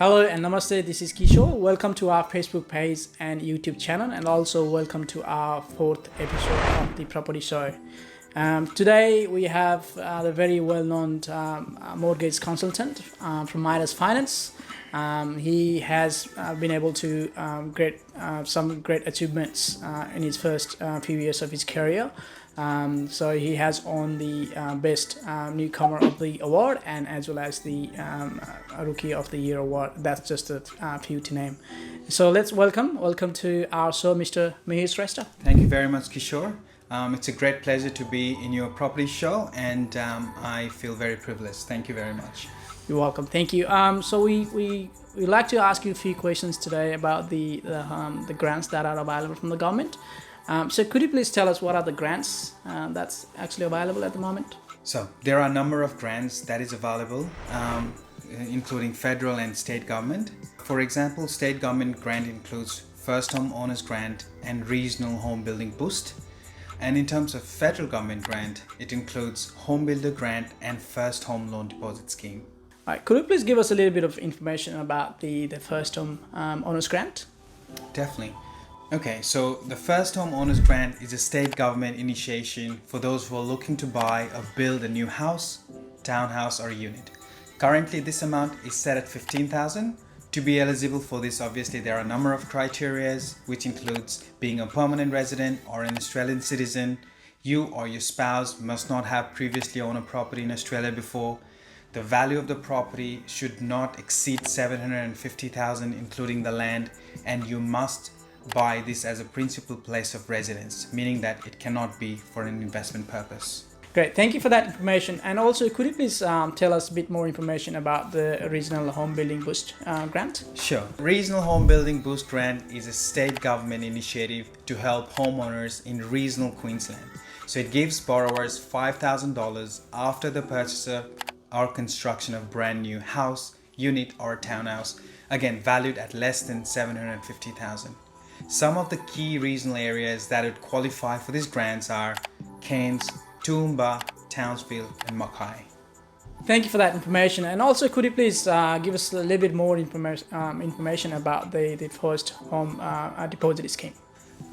Hello and namaste, this is Kishore. Welcome to our Facebook page and YouTube channel, and also welcome to our fourth episode of the property show. Today we have the very well-known mortgage consultant from MIDAS Finance. He has been able to get some great achievements in his first few years of his career. So he has won the best newcomer of the award, and as well as the rookie of the year award. That's just a few to name. So let's welcome to our show, Mr. Mihir Shrestha. Thank you very much, Kishore. It's a great pleasure to be in your property show, and I feel very privileged. Thank you very much. You're welcome. Thank you. So we like to ask you a few questions today about the grants that are available from the government. So could you please tell us what are the grants that's actually available at the moment? So there are a number of grants that is available, including federal and state government. For example, state government grant includes First Home Owners Grant and Regional Home Building Boost. And in terms of federal government grant, it includes Home Builder Grant and First Home Loan Deposit Scheme. All right, could you please give us a little bit of information about the First Home Owners Grant? Definitely. Okay, so the First Home Owners Grant is a state government initiation for those who are looking to buy or build a new house, townhouse or unit. Currently, this amount is set at $15,000. To be eligible for this, obviously, there are a number of criteria, which includes being a permanent resident or an Australian citizen. You or your spouse must not have previously owned a property in Australia before. The value of the property should not exceed $750,000, including the land, and you must buy this as a principal place of residence, meaning that it cannot be for an investment purpose. Great, thank you for that information. And also, could you please tell us a bit more information about the Regional Home Building Boost grant? Sure. Regional Home Building Boost Grant is a state government initiative to help homeowners in regional Queensland. So it gives borrowers $5,000 after the purchaser or construction of brand new house, unit or townhouse, again valued at less than $750,000. Some of the key regional areas that would qualify for these grants are Cairns, Toowoomba, Townsville and Mackay. Thank you for that information. And also, could you please give us a little bit more information about the First Home Deposit Scheme?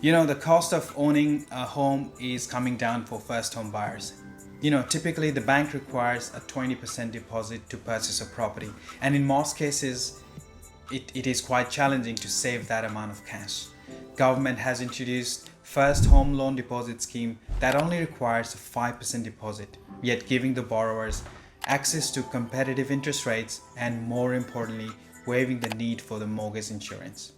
You know, the cost of owning a home is coming down for first home buyers. You know, typically the bank requires a 20% deposit to purchase a property, and in most cases it is quite challenging to save that amount of cash. Government has introduced First Home Loan Deposit Scheme that only requires a 5% deposit, yet giving the borrowers access to competitive interest rates and, more importantly, waiving the need for the mortgage insurance.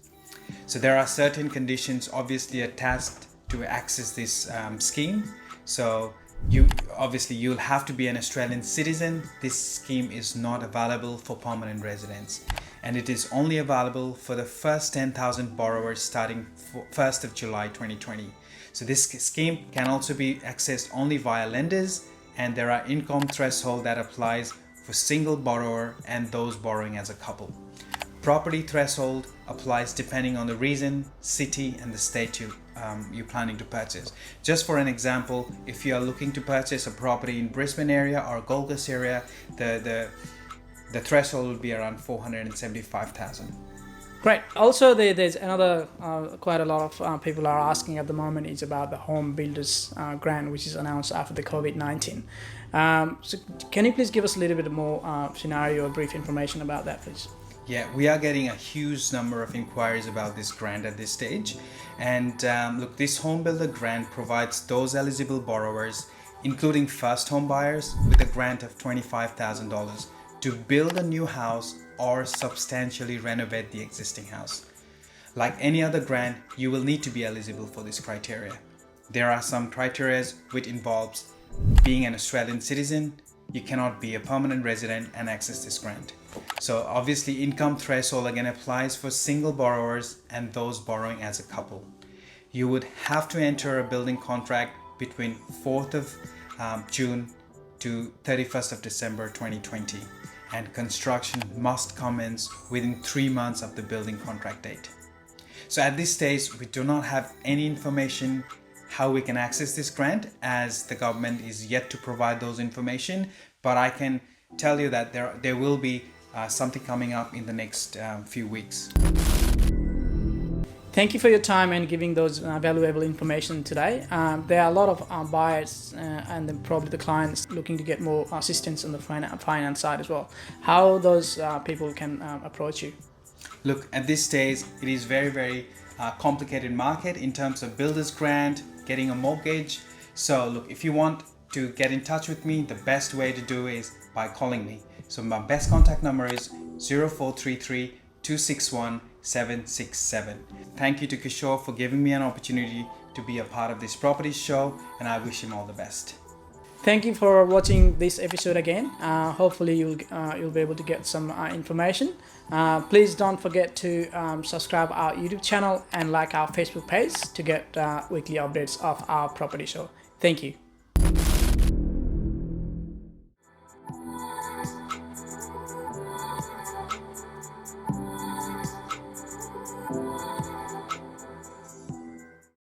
So there are certain conditions obviously attached to access this scheme. So you'll have to be an Australian citizen. This scheme is not available for permanent residents, and it is only available for the first 10,000 borrowers starting 1st of July 2020. So this scheme can also be accessed only via lenders, and there are income threshold that applies for single borrower and those borrowing as a couple. Property threshold applies depending on the region, city and the state you're planning to purchase. Just for an example, if you are looking to purchase a property in Brisbane area or Gold Coast area, the threshold will be around $475,000. Great. Also, there's another quite a lot of people are asking at the moment is about the Home Builders Grant, which is announced after the COVID-19. So can you please give us a little bit more scenario or brief information about that, please? Yeah, we are getting a huge number of inquiries about this grant at this stage. And look, this Home Builder Grant provides those eligible borrowers, including first home buyers, with a grant of $25,000 to build a new house or substantially renovate the existing house. Like any other grant, you will need to be eligible for this criteria. There are some criteria which involves being an Australian citizen. You cannot be a permanent resident and access this grant. So obviously income threshold again applies for single borrowers and those borrowing as a couple. You would have to enter a building contract between 4th of June to 31st of December 2020, and construction must commence within 3 months of the building contract date. So at this stage, we do not have any information how we can access this grant, as the government is yet to provide those information, but I can tell you that there will be something coming up in the next few weeks. Thank you for your time and giving those valuable information today. There are a lot of buyers and then probably the clients looking to get more assistance on the finance side as well. How those people can approach you? Look, at this stage, it is very complicated market in terms of builder's grant, getting a mortgage. So look, if you want to get in touch with me, the best way to do is by calling me. So my best contact number is 0433 261 767. Thank you to Kishore for giving me an opportunity to be a part of this property show, and I wish him all the best. Thank you for watching this episode again. Hopefully you'll be able to get some information. Please don't forget to subscribe our YouTube channel and like our Facebook page to get weekly updates of our property show. Thank you.